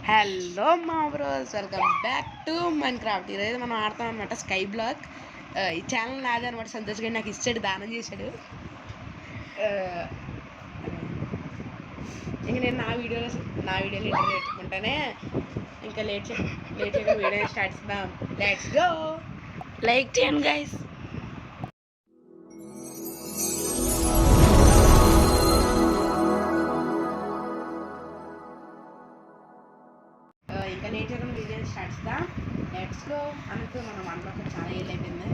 Hello మా bros, welcome back to Minecraft. ఈరోజు మనం ఆడతాం అనమాట స్కై బ్లాక్. ఈ ఛానల్ నాదే అనమాట. సంతోష్ గారు నాకు ఇచ్చాడు, దానం చేశాడు. ఇంక నేను నా వీడియోలో ఇంటర్ పెట్టుకుంటానే. ఇంకా లేట్ చేయకుండా వీడియో స్టార్ట్ చేద్దాం. Let's go. లైక్ చేయండి గైస్. ఇంకా లేట్ చేయకుండా వీడియో స్టార్ట్ చేద్దాం. Let's go. అనుకో మనం అన్లోకి చాలా ఏళ్ళు అయిపోయింది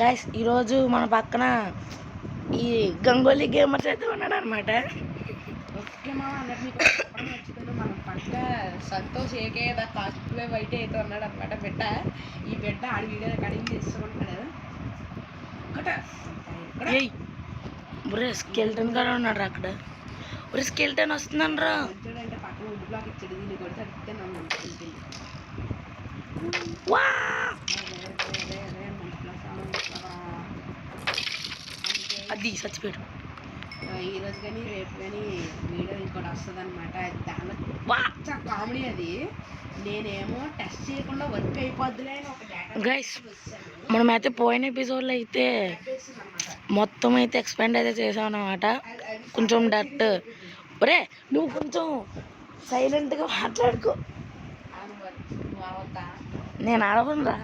గైస్. ఈరోజు మన పక్కన ఈ గంగోలీ గేమర్స్ అయితే ఉన్నాడు అనమాట. ఓకే మామ, అన్నట్టు మీకు నచ్చుతుంది. మనం పక్క సంతోష్ ఏకే కాస్ట్లే బయట అయితే ఉన్నాడు అనమాట బిడ్డ. ఈ బిడ్డ ఆడి వీడియో రికార్డింగ్ చేస్తున్నాడు. ఒరే స్కెల్టన్ కూడా ఉన్నాడు అక్కడ. ఒరే స్కెల్టన్ వస్తున్నాను రా. అంటే పక్కన వుడ్ బ్లాక్ ఇచ్చాడు, దీన్ని కొడితే అడిగితే అది చచ్చిపోయాడు. ఈరోజు కానీ రేపు కానీ వీడియో ఇంకోటి వస్తుంది అనమాట. దాని కామెడీ అది. నేనేమో టెస్ట్ చేయకుండా వర్క్ అయిపోద్దులే అని ఒక గైస్. మనమైతే పోయిన ఎపిసోడ్లో అయితే మొత్తం అయితే ఎక్స్పెండ్ అయితే చేసాం అనమాట. కొంచెం డట్. ఒరే నువ్వు కొంచెం సైలెంట్గా మాట్లాడుకో. నేను ఆడకుండా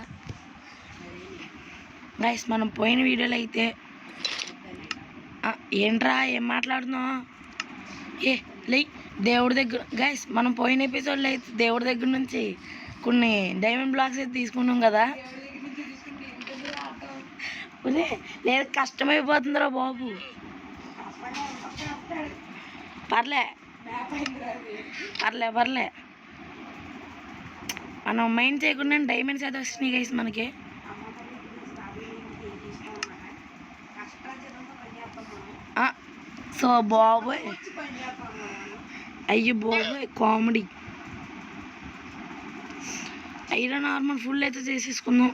గైస్. మనం పోయిన వీడియోలో అయితే ఏంట్రా ఏం మాట్లాడుతున్నావు? లై దేవుడి దగ్గర గైస్. మనం పోయిన ఎపిసోడ్లో అయితే దేవుడి దగ్గర నుంచి కొన్ని డైమండ్ బ్లాక్స్ అయితే తీసుకున్నాం కదా. లేదు కష్టమైపోతుందిరా బాబు. పర్లే మనం మైండ్ చేయకుండా డైమండ్స్ అయితే వస్తున్నాయి గైస్ మనకి. సో బాబోయ్, అయ్యో బాబోయ్ కామెడీ. ఐరన్ నార్మల్ ఫుల్ అయితే వేసేసుకుందాం.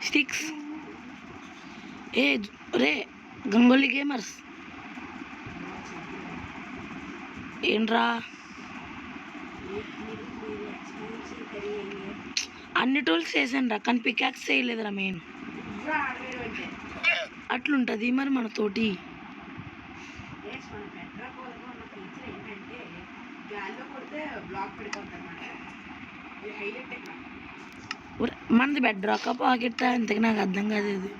స్టిక్స్ రే గంగోలీ గేమర్స్ ఏంట్రా అన్ని టూల్స్ చేసాను రా, కానీ పికాక్స్ చేయలేదురా మెయిన్. అట్లుంటుంది మరి మనతోటి. మనది బెడ్ రాక పాకెట్ ఇంతకు నాకు అర్థం కాదు. ఇది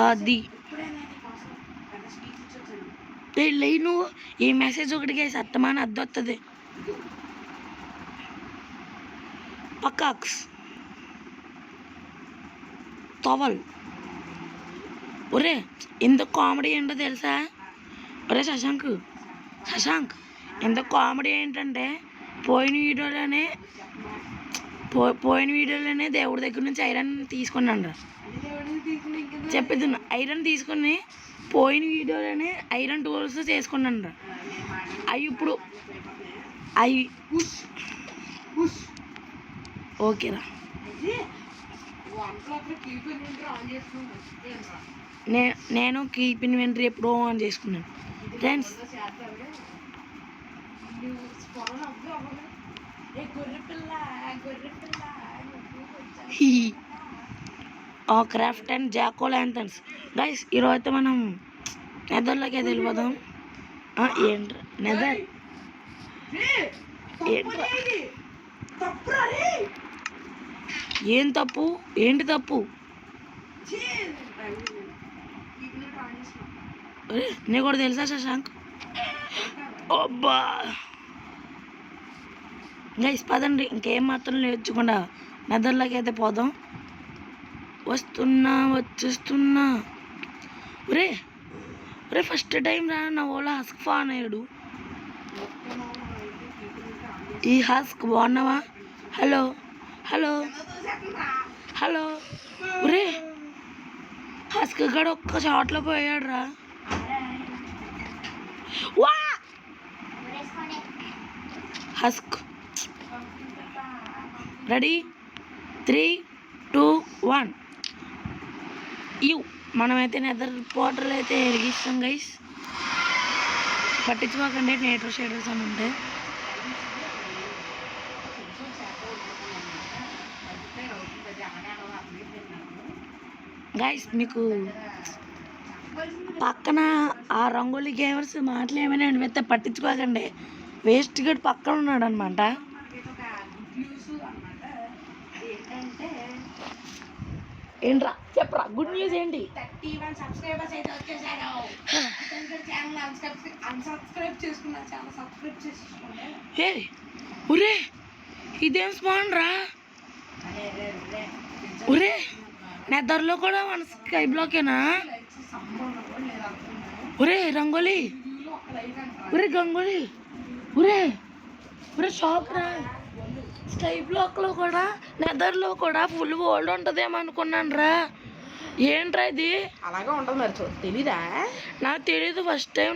అది లై నువ్వు ఈ మెసేజ్ ఒకటికి అత్తమాని అద్దొస్తుంది. పకాక్స్ టవల్. ఒరే ఎంత కామెడీ ఏంటో తెలుసా? ఒరే శశాంక్ ఎంత కామెడీ ఏంటంటే పోయిన వీడియోలోనే దేవుడి దగ్గర నుంచి ఐరన్ తీసుకున్నాను. చెప్పేది ఐరన్ తీసుకుని పోయిన వీడియోలోనే ఐరన్ టూల్స్ చేసుకున్నాను. అవి ఇప్పుడు ఓకేరా. నేను కీప్ ఇన్వెంటరీ ఎప్పుడో ఆన్ చేసుకున్నాను friends. Craft and jack o lanterns guys. ఈరోజు అయితే మనం నెదర్లోకి అయితే వెళ్ళిపోదాం. ఏంట్రా నెదర్? ఏం తప్పు? ఏంటి తప్పు? నీకు కూడా తెలుసా శశాంక్? అబ్బా గైస్ పదండి, ఇంకేం మాత్రం నేర్చుకుండా నెదర్లోకి అయితే పోదాం. వచ్చేస్తున్నా. ఒరే ఫస్ట్ టైం రా నా ఓలా హస్క్ ఫాన్ అయ్యాడు. ఈ హస్క్ బాగున్నావా? హలో ఒరే హస్క్ గడు ఒక్క షాట్లో పోయాడు రా. వా హస్క్. రెడీ 3, 2, 1 మనమైతే నెదర్ పోర్టల్ అయితే వెలిగిస్తాం గైస్. పట్టించుకోకండి నేటర్ షేడర్స్ అని ఉంటాయి. గైస్ మీకు పక్కన ఆ రంగోలీ గేమర్స్ మాటలు ఏమైనా అనిపిస్తే పట్టించుకోకండి. వేస్ట్ గడ్ పక్కన ఉన్నాడు అనమాట. ఏంట్రా చెప్పరా గుడ్ న్యూస్ ఏంటి? 31 సబ్స్క్రైబర్స్ అయితే వచ్చేసారు. ఛానల్ అన్సబ్స్క్రైబ్ చేసుకున్నా, ఛానల్ సబ్స్క్రైబ్ చేసుకోండి. ఒరే ఇదేం స్పాన్ రా. ఒరే నెదర్లో కూడా మన స్కై బ్లాకేనా? ఒరే రంగోలీ, ఒరే గంగోలీ, ఒరే షాక్ రా. స్కై బ్లాక్లో కూడా నెదర్లో కూడా ఫుల్ ఓల్డ్ ఉంటుందేమో అనుకున్నాను రా. ఏంట్రా ఇది? అలాగే ఉంటుంది మరి, తెలీదా? నాకు తెలీదు. ఫస్ట్ టైం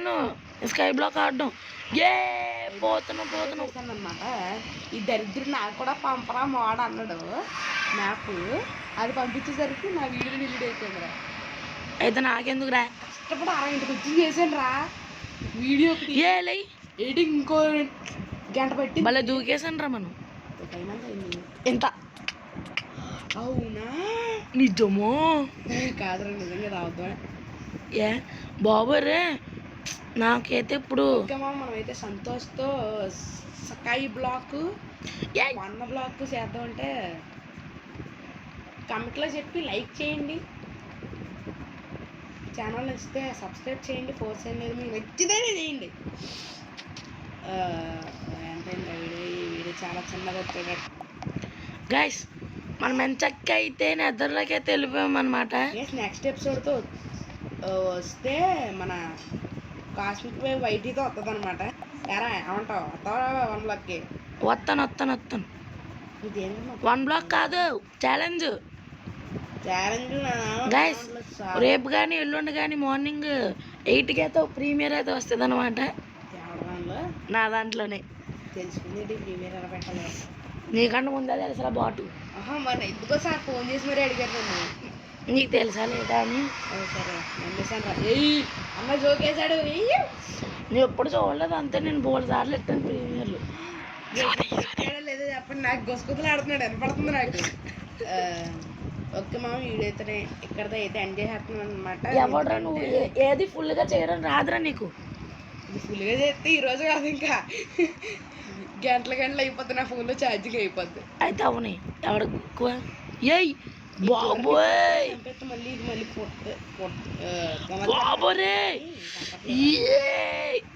స్కై బ్లాక్ ఆడడం. పోతున్నా అనమాట. ఈ దరిద్రుడు నాకు కూడా పంపరా మోడ అన్నాడు నాకు. అది పంపించేసరికి నా వీడియో డిలీట్ అయిపోయింది రా. అయితే నాకెందుకు రా? కష్టపడి 6 వచ్చి చేసాను రా వీడియో. ఎడిటింగ్ ఇంకో గంట పెట్టి మళ్ళీ దూకేసాను రా మనం. ఎంత అవునా? నిజమో కాదురా, నిజంగా రావద్దా? బాబు రే నాకైతే ఇప్పుడు మనమైతే సంతోష్తో స్కై బ్లాక్ 1 బ్లాక్ చేద్దామంటే కమెంట్లో చెప్పి లైక్ చేయండి. ఛానల్ నచ్చితే సబ్స్క్రైబ్ చేయండి. ఫోర్స్ అనేది మీకు నచ్చితేనే చేయండి. ఎంతైందా వీడియో చాలా చిన్నగా వచ్చాడు గైస్. మనం ఎంచక్క అయితే నిద్రలోకి అయితే వెళ్ళిపోయామన్నమాట. నెక్స్ట్ ఎపిసోడ్తో వస్తే మన కాస్మిక్ వేవ్ వైటీతో వస్తుంది అనమాట. ఎరా ఏమంటావు? వస్తావా 1 బ్లాక్కి? వస్తాను. ఇదేంటి 1 బ్లాక్ కాదు, ఛాలెంజ్. గైస్ రేపు కానీ ఎల్లుండి కానీ మార్నింగ్ 8కి అయితే ప్రీమియర్ అయితే వస్తుంది అనమాట. నా దాంట్లోనే తెలుసుకుంది ప్రీమియర్ ఎలా పెట్టాలి. నీకంటే ముందే తెలుసా బాటు? మరి ఎందుకో సార్ ఫోన్ చేసి మరీ అడిగారు నన్ను. నీకు తెలుసా లేదా అని. సరే నమ్మేశాను రా. అమ్మ జోకేశాడు. నేను ఎప్పుడు చూడలేదు. అంతే నేను బోల్ సార్లు ఎట్టాను ప్రీమియర్లు. లేదో చెప్పండి. నాకు గొసుకుతులు ఆడుతున్నాడు, వినపడుతుంది నాకు. ఓకే మామ, వీడైతే ఇక్కడతో అయితే ఎండ్ చేసేస్తున్నాను అనమాట. ఎవడరా నువ్వు? ఏది ఫుల్గా చేయడం రాదురా నీకు? ఇది ఫుల్గా చేస్తే ఈరోజు కాదు, ఇంకా గంటలు అయిపోద్ది. నా ఫోన్లో ఛార్జింగ్ అయిపోద్ది. అయితే అవునాయి ఎవడ బాబోయ్ మళ్ళీ బాబోరే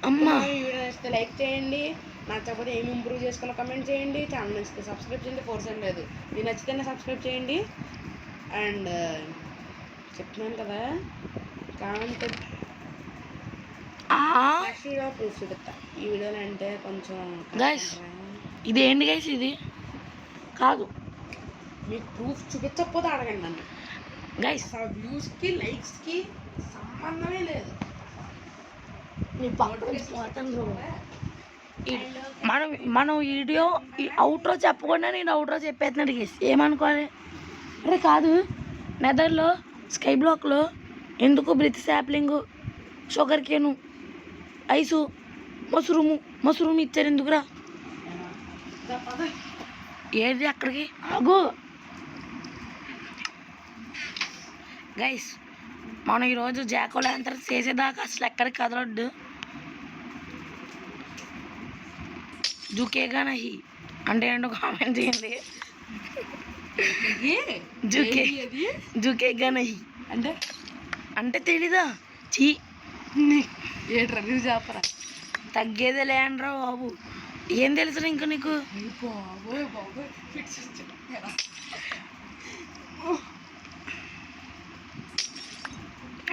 అమ్మా. వీడియో నచ్చితే లైక్ చేయండి. నచ్చకపోతే ఏమి ఇంప్రూవ్ చేసుకున్న కమెంట్ చేయండి. ఛానల్ నచ్చితే సబ్స్క్రైబ్ చేయండి. ఫోర్స్ ఏం లేదు, మీరు నచ్చితేనే సబ్స్క్రైబ్ చేయండి. అండ్ చెప్తున్నాను కదా, కామెంట్ నెక్స్ట్ వీడియో ప్రూఫ్ చూపిస్తా. ఈ వీడియోలో అంటే కొంచెం గైస్ ఇది ఏంటి గైస్? ఇది కాదు, మీకు ప్రూఫ్ చూపించకపోతే అడగండి నన్ను గైస్. అసలు వ్యూస్కి లైక్స్కి సంబంధమే లేదు. మనం వీడియో అవుట్రో చెప్పకుండా నేను అవుట్రో చెప్పేస్తున్నాడు గైస్. ఏమనుకోవాలి? అరే కాదు, నెదర్లో స్కై బ్లాక్లో ఎందుకు breath sapling, sugar కేను, ice, mushroom ఇచ్చారు ఎందుకురా? ఏది అక్కడికి ఆగు గైస్. మనం ఈరోజు జాకో ల్యాంతర్ చేసేదాకా అసలు ఎక్కడికి కదలొద్దు. జుకేగా నహి అంటే ఏంటో కామెంట్ చేయండి. జుకేగా నహి అంటే తెలీదా? చీ ఏట్రా నువ్వు చెప్పరా. తగ్గేదే లేండ్రా బాబు. ఏం తెలుసు ఇంకా నీకు?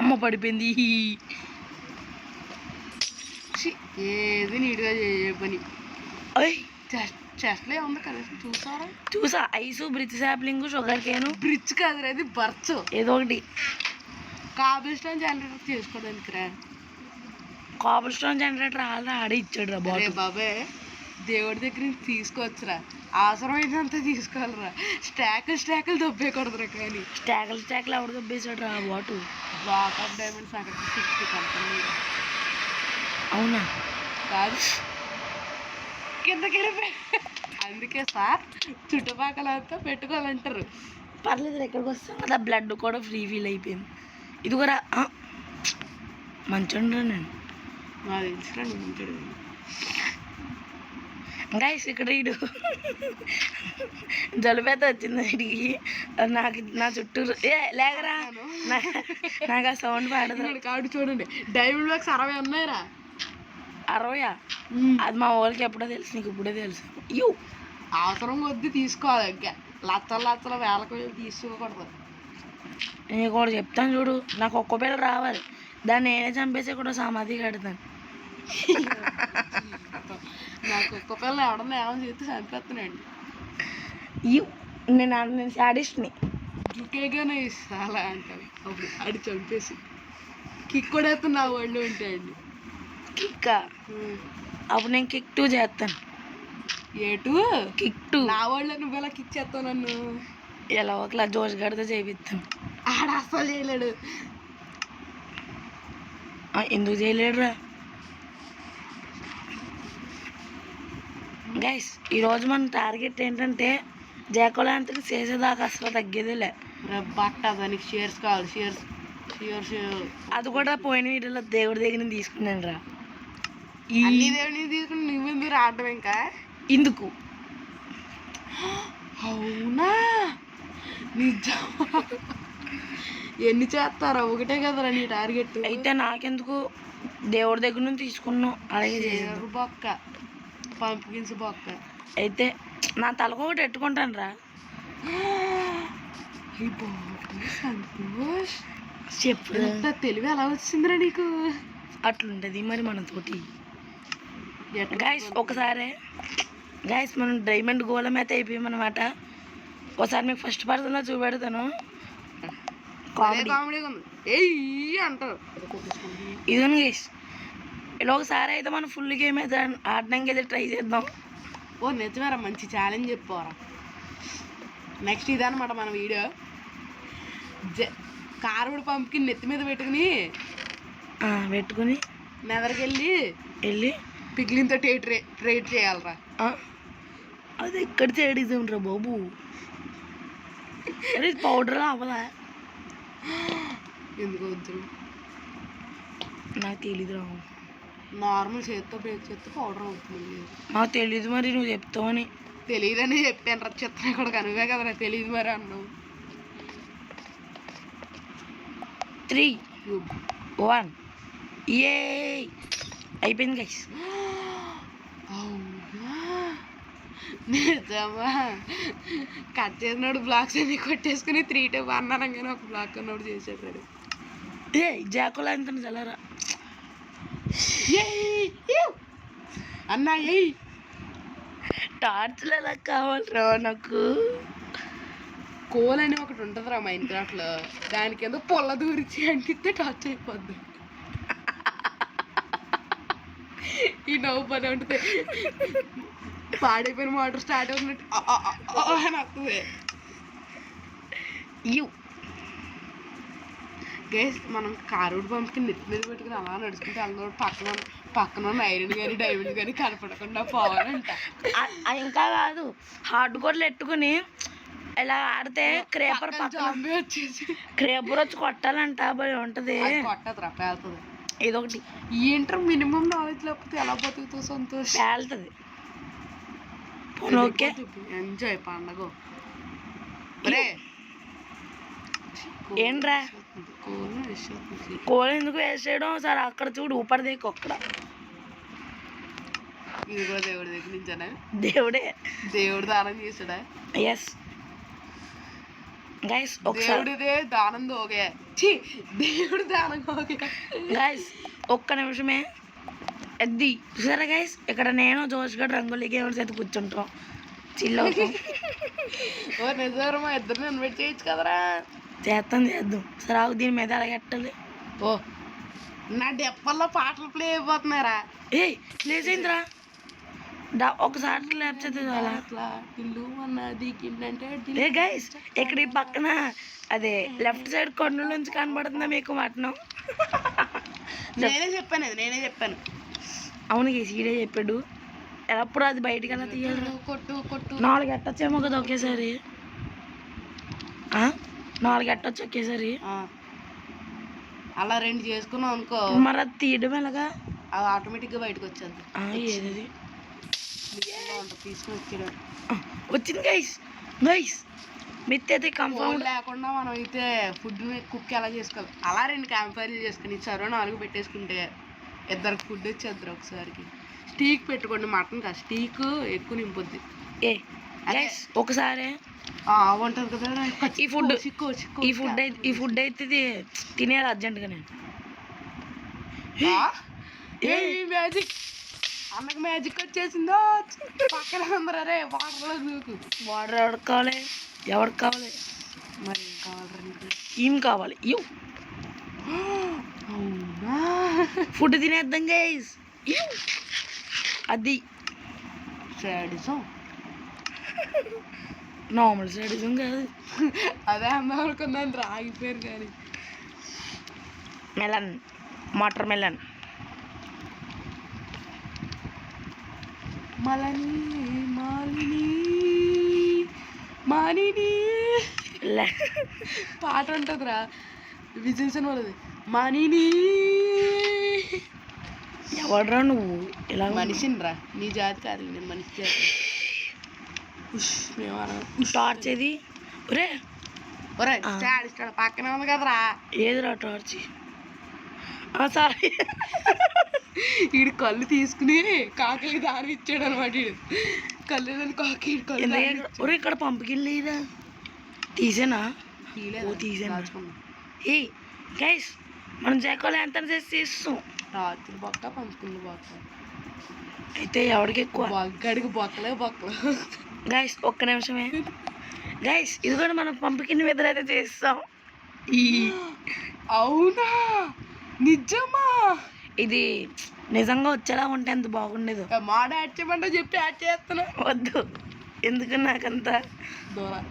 అమ్మ పడిపోయింది. ఏది నీట్గా చేయ పని. చెస్ట్లో ఉంది కదా, చూసా. Ice, bridge sapling, sugar కేను. Bridge కాదురా, అది బర్చ్. ఏదో ఒకటి కాబుల్ స్టోన్ జనరేటర్ చేసుకోవడానికి రా. కాబుల్ స్టోన్ జనరేటర్ ఆడే ఇచ్చాడు రా బాబు. బాబే దేవుడి దగ్గర నుంచి తీసుకోవచ్చురా, అవసరమైనంత తీసుకోవాలిరా. స్టాకులు దొబ్బేయకూడదురా. కానీ స్టాకులు ఎవడు దొబ్బేశాడు రా వాటు? బ్లాక్ ఆఫ్ డైమండ్స్ అక్కడ 60 కంపెనీ. అవునా? కాదు, కిందకి వెళ్ళిపోయి. అందుకే సార్ చుట్టుపక్కలంతా పెట్టుకోవాలంటారు. పర్లేదు, ఎక్కడికి వస్తాం కదా, బ్లడ్ కూడా ఫ్రీ ఫీల్ అయిపోయింది. ఇది కూడా మంచిగా నేను నాకు తెలిసిన మంచిడు. గైస్ ఇక్కడ ఇడు జలుబేత వచ్చింది వీడికి. నా చుట్టూ లేకరా, నాకు ఆ సౌండ్ పాడదు. కాడు చూడండి, డైమండ్ బ్లాక్స్ 60 ఉన్నాయిరా. 60? అది మా వాళ్ళకి ఎప్పుడో తెలుసు, నీకు ఇప్పుడే తెలుసు. అవసరం కొద్ది తీసుకోవాలి, ఇంకా లచ్చలు వేలకు తీసుకోకూడదు. నేను కూడా చెప్తాను చూడు, నాకు ఒక్క పిల్ల రావాలి, దాన్ని నేనే చంపేసి కూడా సమాధి కడతాను. నాకు ఒక్క పిల్ల ఎవడన్నా ఏమని చేస్తే చంపేస్తానండి. నేను శాడిస్ట్ని. జుకేగానే ఇస్తా అలా అంటాను. అప్పుడు అడి చంపేసి కిక్ కూడా వేస్తాను నా వాళ్ళు ఉంటాయండి. కిక్ అప్పుడు నేను కిక్ 2 చేస్తాను. ఏటు కిక్ 2 నా వాళ్ళు నువ్వు ఎలా కిక్ చేస్తావు నన్ను? ఎలా ఒకలా జోష్ గడితే చేపిస్తాను. ఆడ అస్సలు చేయలేడు. ఎందుకు చేయలేడురా? గైస్ ఈరోజు మన టార్గెట్ ఏంటంటే జాకోలాంతకి చేసేదాకా అసలు తగ్గేదిలే. బట్ట దానికి షేర్స్ కావాలి. షేర్స్ అది కూడా పోయిన వీటిలో దేవుడి దగ్గర నుంచి తీసుకున్నాను రా. అన్ని దేవుడిని తీసుకుని నువ్వెందుకు రావడం ఇంకా? ఇందుకు. అవునా? నిజం? ఎన్ని చేస్తారా? ఒకటే కదరా నీ టార్గెట్. అయితే నాకెందుకు, దేవుడి దగ్గర నుంచి తీసుకున్నావు. అలాగే బొక్క, పంపికిన్స్ బొక్క. అయితే నా తలకు ఒకటి పెట్టుకుంటాను రా. సంతోష్, చెప్పు, తెలివి ఎలా వచ్చిందిరా నీకు? అట్లుంటది మరి మనతోటి. గైస్ ఒకసారి గైస్ మనం డైమండ్ గోళం అయితే అయిపోయామన్నమాట. ఒకసారి మీకు ఫస్ట్ పర్సన్లో చూపెడతాను. కామెడీ అంటారు ఇదిగోండి గైస్, ఇలా ఒకసారి అయితే మనం ఫుల్ గేమ్ అయితే ఆడడానికి అయితే ట్రై చేద్దాం. ఓ నిజమేరా, మంచి ఛాలెంజ్ చెప్పారా. నెక్స్ట్ ఇదనమాట మన వీడియో. కారుడు పంపుకి నెత్తి మీద పెట్టుకుని నెదరికెళ్ళి పిగ్లిన్తో ట్రేడ్ చేయాలరా. అది ఎక్కడ చేయడం రా బాబు? అరే పౌడర్ అవ్వదా? ఎందుకు వద్దు, నాకు తెలీదు రా. నార్మల్ చేత్తో బ్రేక్ చేస్తే పౌడర్ అవుతుంది. నాకు తెలీదు మరి, నువ్వు చెప్తావని. తెలియదని చెప్పాను రా. చిత్రం కూడా కనువే కదా, తెలియదు మరి అన్నావు. 3, 1 ఏ అయిపోయింది గైస్. నిజమా? కట్ చేసినాడు బ్లాక్స్ అన్ని కొట్టేసుకుని 3 2 అన్నారంగానే ఒక బ్లాక్ అన్నోడు చేసాడు. జాకోలా ఎంత చల్లరా అన్నా టార్చ్లు ఎలా కావాలరా నాకు? కోల్ అని ఒకటి ఉంటుందిరా మైన్ క్రాఫ్ట్ లో, దానికి ఏదో పొల్ల దూరిచి అంటిస్తే టార్చ్ అయిపోద్ది. ఈ నవ్వు పని ఉంటుంది. పాడైపోయిన మోటార్ స్టార్ట్ అవుతున్నట్టు అని వస్తుంది. గైస్ మనం కారుడు పంపుకి నెత్తి మీద పెట్టుకుని అలా నడుచుకుంటే అందరూ పక్కన ఐరన్ కానీ డైమండ్ కానీ కనపడకుండా పోవాలంట. ఇంకా కాదు, హార్డ్ కోర్లు ఎట్టుకుని ఇలా ఆడితే క్రేపర్ వచ్చేసి క్రేపర్ వచ్చి కొట్టాలంట. భలే ఉంటుంది. కొట్టదురా, పేలుతుంది. ఇదొకటి ఏంటర్ మినిమం నాలెడ్జ్ లేకపోతే ఎలా బతుకుతావు సంతోష్? పేలుతుంది. ఓకే, ఎంజాయ్ పండగ. ఏంట్రా కోల్ ఎందుకు వేసేయడం? సరే అక్కడ చూడు, ఊపడి దిక్కు అక్కడ. ఇది కూడా దేవుడి దగ్గర నుంచేనా? దేవుడు దానం చేసాడా? ఎస్ గైస్, దేవుడిదే దానం దోగే. దేవుడు దానం దోగే. గైస్ ఒక్క నిమిషమే. అది చూసారా గైస్, ఇక్కడ నేను జోష్ గడ్ రంగోలీ గేమ్స్ అయితే కూర్చుంటాం, చిల్ అవుతాం. ఓ నిజారు, మా ఇద్దరిని ఇన్వైట్ చేయొచ్చు కదరా. చేద్దాం. సరే ఆగు, దీని మీద అలాగే ఎట్టాలి. ఓ నా డెప్పల్లో పాటలు ప్లే అయిపోతున్నారా? ప్లేస్ అయిందిరా. ఒకసారి లేకపోతే చాలా అట్లా ఇల్లు అన్నది గిన్నెంటే ఏ గైస్ ఇక్కడ ఈ పక్కన అదే లెఫ్ట్ సైడ్ కొండ నుంచి కనబడుతుందా మీకు మటనం? నేనే చెప్పాను అవును గేసి ఈడే చెప్పాడు. ఎప్పుడు అది బయటికి ఎలా తీయాలి? కొట్టు 4 ఎట్టొచ్చేమో కదా ఒకేసారి. 4 ఎట్టొచ్చు ఒకేసారి. అలా 2 చేసుకున్నాం అనుకో, మరి అది తీయడం ఎలాగా? అది ఆటోమేటిక్గా బయటకు వచ్చేది. ఏది తీసుకుని వచ్చాడు. వచ్చింది గైస్. మిత్తి అయితే కన్ఫర్మ్ లేకుండా మనం అయితే ఫుడ్ కుక్ ఎలా చేసుకోవాలి అలా 2 క్యాంప్ ఫైర్లు చేసుకుని సరో 4 పెట్టేసుకుంటే ఇద్దరికి ఫుడ్ వచ్చేద్దరు ఒకసారికి. స్టీక్ పెట్టుకోండి, మటన్ కాదు స్టీక్ ఎక్కువ నింపుద్ది. ఒకసారి ఉంటుంది కదా ఈ ఫుడ్ అయితే తినేయాలి అర్జెంటుగా నేను. మ్యాజిక్ అన్నకు మ్యాజిక్ వచ్చేసిందో పక్కన అందరూ అరే వాటర్లో దూకు. వాటర్ ఎవరికి కావాలి మరి ఏం కావాలి నీకు? ఏం కావాలి? అవునా ఫుడ్ తినేద్దాం గైస్. అది సాడిజం, నార్మల్ సాడిజం కాదు. అదే అన్నా అనుకున్నాను రాగిపోయారు కానీ. వాటర్ మెలన్ మాలిని పాట ఉంటుందిరా విజయ్ వాళ్ళది. మానిని ఎవడరా నువ్వు? ఇలా మనిషినిరా, నీ జాతి కాదు, నేను మనిషి జాతి. టార్చ్ ఏది? ఒరే పక్కనే ఉంది కదరా. ఏదిరా టార్చ్? సారీ, వీడు కళ్ళు తీసుకుని కాకి దారి ఇచ్చాడు అనమాట. కళ్ళు కాకి ఒరే ఇక్కడ పంపుకిల్ లేదా? తీసేనా? తీసాను. ఏ గైస్ మనం జాకోలో ఎంత చేస్తాం? రాత్రి బొక్క పంపుకున్న బొక్క అయితే ఎవరికి ఎక్కువ? బొగ్గడికి బొక్కలే. గైస్ ఒక్క నిమిషమే గైస్, ఇది కూడా మనం పంపుకిన్ మీద అయితే చేస్తాం. అవునా నిజమా? ఇది నిజంగా వచ్చేలా ఉంటే ఎంత బాగుండేదు. మాట యాడ్ చేయమంటే చెప్పి యాడ్ చేస్తాను. వద్దు, ఎందుకు నాకంత దూరం.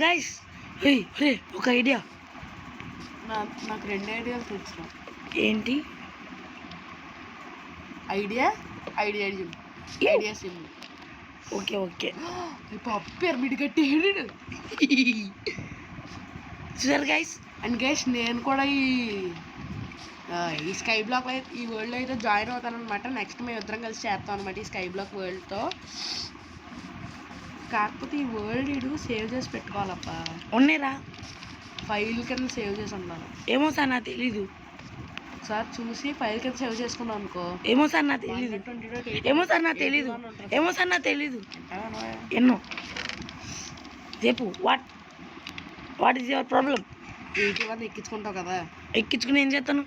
గైస్ ఒక ఐడియా. నాకు 2 ఐడియాలు తెచ్చిన. ఏంటి ఐడియా సిమ్. ఓకే పప్పు మిడిగట్టి చూసారు గైస్. అండ్ గైస్ నేను కూడా ఈ స్కై బ్లాక్ ఈ వరల్డ్లో అయితే జాయిన్ అవుతాను అనమాట. నెక్స్ట్ మేము ఇద్దరం కలిసి చేస్తాం అనమాట ఈ స్కై బ్లాక్ వరల్డ్తో. కాకపోతే ఈ వరల్డ్ ఇడు సేవ్ చేసి పెట్టుకోవాలప్ప. ఉన్నాయిరా ఫైల్ కింద సేవ్ చేసి ఉన్నాను. ఏమో సార్ నాకు తెలీదు. సార్ చూసి ఫైల్ కింద సేవ్ చేసుకున్నాం అనుకో. ఏమో సార్ నాకు తెలీదు. ఎన్నో చెప్పు. What is your problem? 81 ఎక్కించుకుంటావు కదా. ఎక్కించుకుని ఏం చేస్తాను?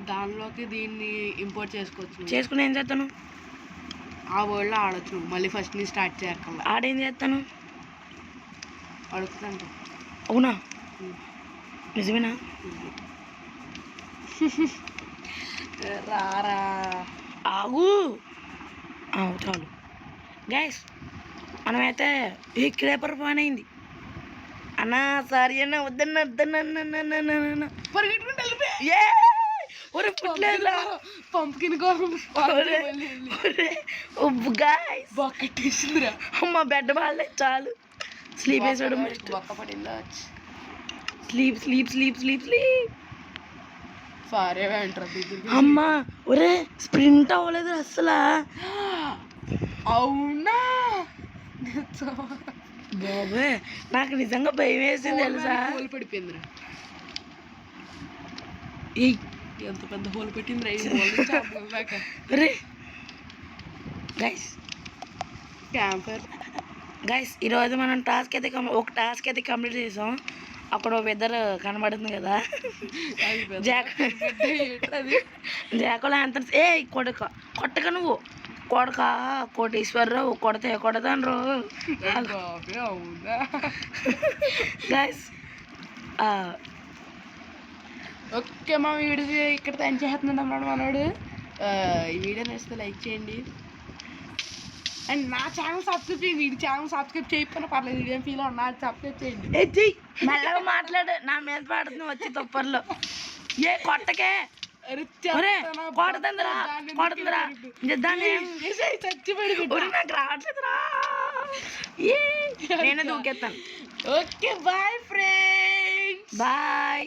దానిలోకి దీన్ని ఇంపోర్ట్ చేసుకుని ఏం చేస్తాను? ఆ వరల్డ్లో ఆడొచ్చు. మళ్ళీ ఫస్ట్ నీ స్టార్ట్ చేయక్కర్లా. ఆడేం చేస్తాను? అడుగుతుంట. అవునా? నిజమేనా? రారా ఆగు. చాలు గైస్, మనమైతే ఈ క్రేపర్ పని అయింది అన్న. సారీ అన్న, వద్దన్న పరిగెట్టుకుంటే పుట్టలేదురా పంపుకిన్ గైస్. బొక్కట్టేసిందిరా. అమ్మ బెడ్ బాగాలే, చాలు. స్లీప్ వేసాడు. బొక్క పడిందా? స్లీప్. సారీ అమ్మా ఒరే స్ప్రింట్ అవ్వలేదు అసలు. అవునా బాబే, నాకు నిజంగా భయం వేసింది తెలుసా. హోల్ పడిపోయిందిరా. ఎంత పెద్ద హోల్ పెట్టిందిరా ఈ హోల్ దాకా. రే గైస్, క్యాంప్ ఫైర్ గైస్ ఈరోజు మనం ఒక టాస్క్ అయితే కంప్లీట్ చేసాం. అక్కడ వెదర్ కనబడుతుంది కదా. జాకోలో ఎంత కొట్టక నువ్వు కోటేశ్వరరావు కొడతాను గైస్. ఓకే మా వీడియో ఇక్కడ ఎంజాయ్ చేస్తున్నాడు అన్నాడు మనోడు. ఈ వీడియో నచ్చితే లైక్ చేయండి, అండ్ నా ఛానల్ సబ్స్క్రైబ్ చేయండి, వీడి ఛానల్ సబ్స్క్రైబ్ చేయకపోయినా పర్లేదు, వీడియో ఫీల్ నా సబ్స్క్రైబ్ చేయండి. మెల్లగా మాట్లాడు, నా మీద పడుతుంది వచ్చి తుప్పర్లో. ఏ కొట్టకే కొడుతుందిరా కొడుతుందిరా దాన్ని నాకు రావట్లేదురా. నేనే దూకేస్తాను. Okay bye friends. బాయ్.